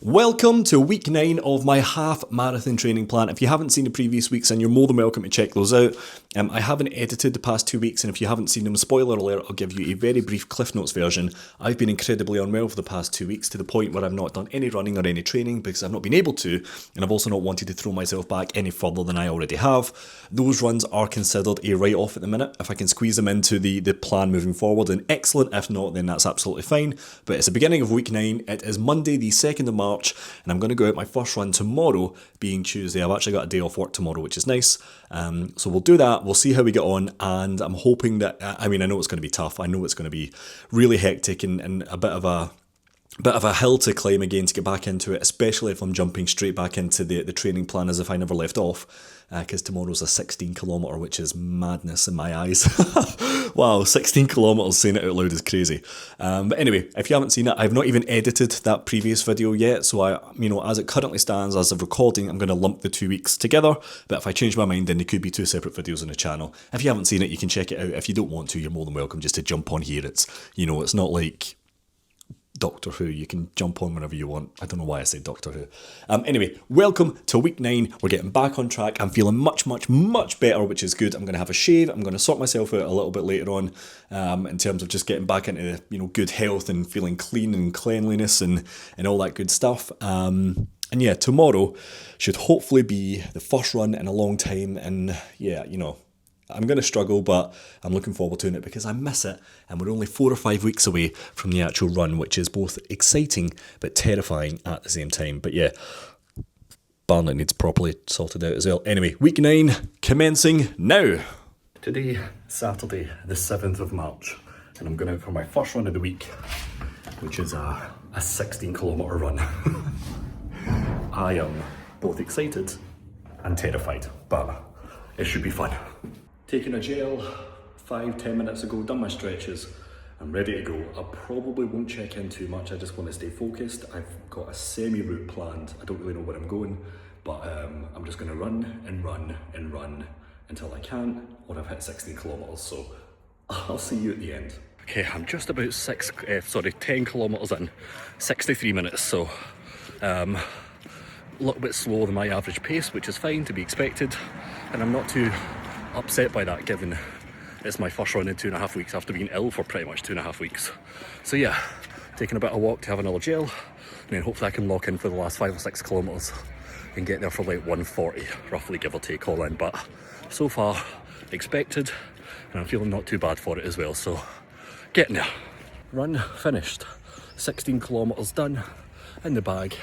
Welcome to week 9 of my half marathon training plan. If you haven't seen the previous weeks, then you're more than welcome to check those out. I haven't edited the past 2 weeks, and if you haven't seen them, spoiler alert, I'll give you a very brief Cliff Notes version. I've been incredibly unwell for the past 2 weeks to the point where I've not done any running or any training because I've not been able to, and I've also not wanted to throw myself back any further than I already have. Those runs are considered a write-off at the minute. If I can squeeze them into the plan moving forward, then excellent. If not, then that's absolutely fine. But it's the beginning of week 9. It is Monday the 2nd of March, and I'm going to go out my first run tomorrow, being Tuesday. I've actually got a day off work tomorrow, which is nice. So we'll do that. We'll see how we get on, and I'm hoping that, I know it's going to be tough. I know it's going to be really hectic and a bit of a hill to climb again to get back into it, especially if I'm jumping straight back into the training plan as if I never left off, because tomorrow's a 16 kilometre, which is madness in my eyes. Wow, 16 kilometres, saying it out loud is crazy. But anyway, if you haven't seen it, I've not even edited that previous video yet, so as it currently stands, as of recording, I'm going to lump the 2 weeks together, but if I change my mind, then there could be 2 separate videos on the channel. If you haven't seen it, you can check it out. If you don't want to, you're more than welcome just to jump on here. It's not like Doctor Who. You can jump on whenever you want. I don't know why I said Doctor Who. Anyway, welcome to week 9. We're getting back on track. I'm feeling much, much, much better, which is good. I'm going to have a shave. I'm going to sort myself out a little bit later on in terms of just getting back into good health and feeling clean and cleanliness and all that good stuff. And yeah, tomorrow should hopefully be the first run in a long time. And yeah, I'm going to struggle, but I'm looking forward to it because I miss it, and we're only 4 or 5 weeks away from the actual run, which is both exciting but terrifying at the same time. But yeah, Barnett needs properly sorted out as well. Anyway, week 9 commencing now. Today, Saturday, the 7th of March, and I'm going out for my first run of the week, which is a 16 kilometre run. I am both excited and terrified, but it should be fun. Taken a gel 5-10 minutes ago, done my stretches, I'm ready to go. I probably won't check in too much, I just want to stay focused. I've got a semi-route planned, I don't really know where I'm going, but I'm just going to run and run and run until I can, or I've hit 16 kilometres, so I'll see you at the end. Okay, I'm just about 10 kilometres in, 63 minutes, so a little bit slower than my average pace, which is fine, to be expected, and I'm not too upset by that, given it's my first run in 2.5 weeks after being ill for pretty much 2.5 weeks. So yeah, taking a bit of walk to have another gel, and then hopefully I can lock in for the last 5 or 6 kilometres and get there for like 1:40, roughly, give or take, all in. But so far, expected, and I'm feeling not too bad for it as well, so getting there. Run finished, 16 kilometres done, in the bag,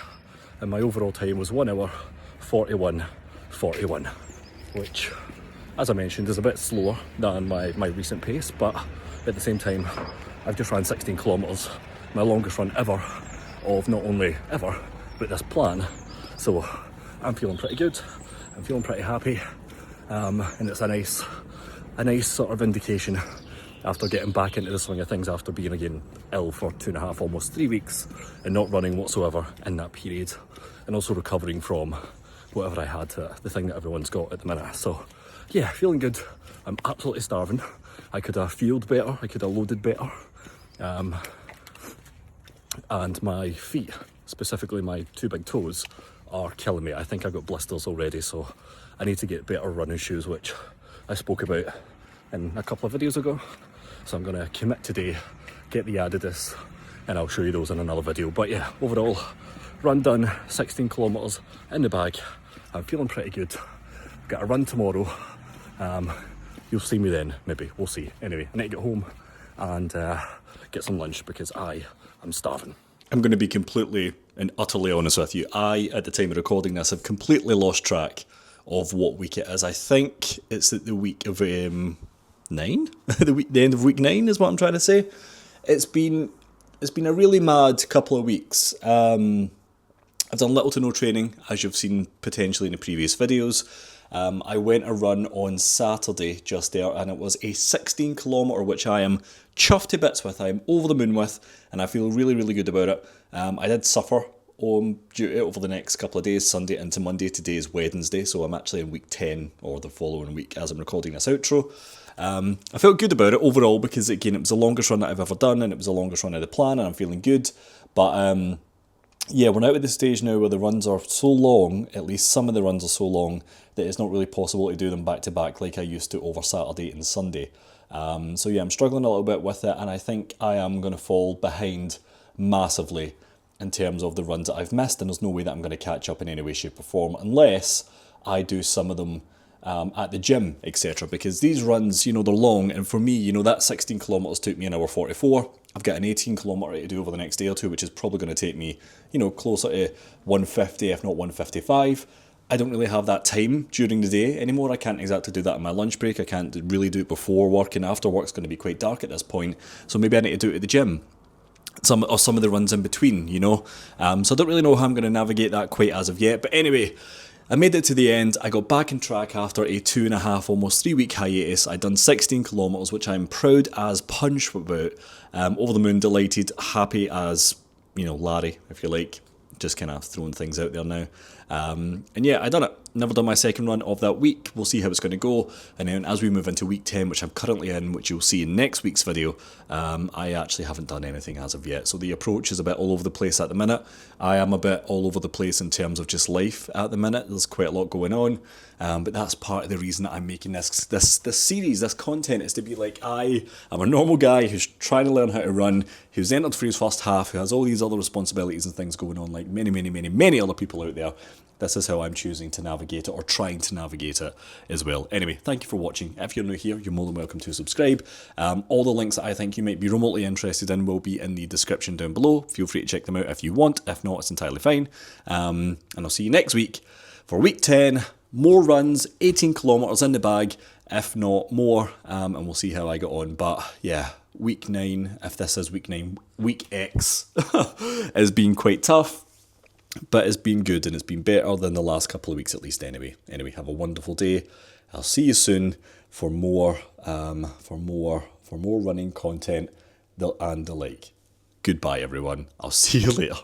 and my overall time was 1 hour 41:41, which, as I mentioned, is a bit slower than my recent pace, but at the same time, I've just ran 16 kilometres, my longest run ever, of not only ever, but this plan. So I'm feeling pretty good, I'm feeling pretty happy, and it's a nice sort of indication after getting back into the swing of things after being again ill for 2.5, almost 3 weeks, and not running whatsoever in that period, and also recovering from whatever I had, the thing that everyone's got at the minute. So yeah, feeling good. I'm absolutely starving. I could have fueled better, I could have loaded better. And my feet, specifically my 2 big toes, are killing me. I think I got blisters already, so I need to get better running shoes, which I spoke about in a couple of videos ago. So I'm going to commit today, get the Adidas, and I'll show you those in another video. But yeah, overall, run done, 16 kilometres in the bag. I'm feeling pretty good. Got a run tomorrow. You'll see me then, maybe, we'll see. Anyway, I need to get home and get some lunch because I am starving. I'm going to be completely and utterly honest with you. I, at the time of recording this, have completely lost track of what week it is. I think it's the week of 9? the end of week 9 is what I'm trying to say. It's been a really mad couple of weeks. I've done little to no training, as you've seen potentially in the previous videos. I went a run on Saturday just there, and it was a 16 kilometre, which I am chuffed to bits with. I'm over the moon with, and I feel really, really good about it. I did suffer over the next couple of days, Sunday into Monday. Today is Wednesday, so I'm actually in week 10, or the following week as I'm recording this outro. I felt good about it overall because, again, it was the longest run that I've ever done, and it was the longest run of the plan, and I'm feeling good. But yeah, we're now at the stage now where the runs are so long, at least some of the runs are so long, that it's not really possible to do them back to back like I used to over Saturday and Sunday. So yeah, I'm struggling a little bit with it, and I think I am going to fall behind massively in terms of the runs that I've missed, and there's no way that I'm going to catch up in any way, shape or form, unless I do some of them at the gym, etc. Because these runs, they're long, and for me, that 16 kilometres took me an hour 44. I've got an 18 kilometre to do over the next day or two, which is probably going to take me, closer to 150, if not 155. I don't really have that time during the day anymore. I can't exactly do that in my lunch break. I can't really do it before work, and after work's going to be quite dark at this point. So maybe I need to do it at the gym. Some of the runs in between, So I don't really know how I'm going to navigate that quite as of yet. But anyway, I made it to the end. I got back on track after a 2.5, almost 3 week hiatus. I'd done 16 kilometres, which I'm proud as punch about. Over the moon, delighted, happy as, Larry, if you like. Just kind of throwing things out there now. And yeah, I done it. Never done my second run of that week. We'll see how it's going to go. And then as we move into week 10, which I'm currently in, which you'll see in next week's video, I actually haven't done anything as of yet. So the approach is a bit all over the place at the minute. I am a bit all over the place in terms of just life at the minute. There's quite a lot going on. But that's part of the reason that I'm making this series, this content, is to be like, I am a normal guy who's trying to learn how to run, who's entered for his first half, who has all these other responsibilities and things going on like many, many, many, many other people out there. This is how I'm choosing to navigate it, or trying to navigate it as well. Anyway, thank you for watching. If you're new here, you're more than welcome to subscribe. All the links that I think you might be remotely interested in will be in the description down below. Feel free to check them out if you want. If not, it's entirely fine. And I'll see you next week for week 10. More runs, 18 kilometres in the bag, if not more. And we'll see how I get on. But yeah, week 9, if this is week 9, week X has been quite tough. But it's been good, and it's been better than the last couple of weeks at least anyway. Anyway, have a wonderful day. I'll see you soon for more running content and the like. Goodbye everyone. I'll see you later.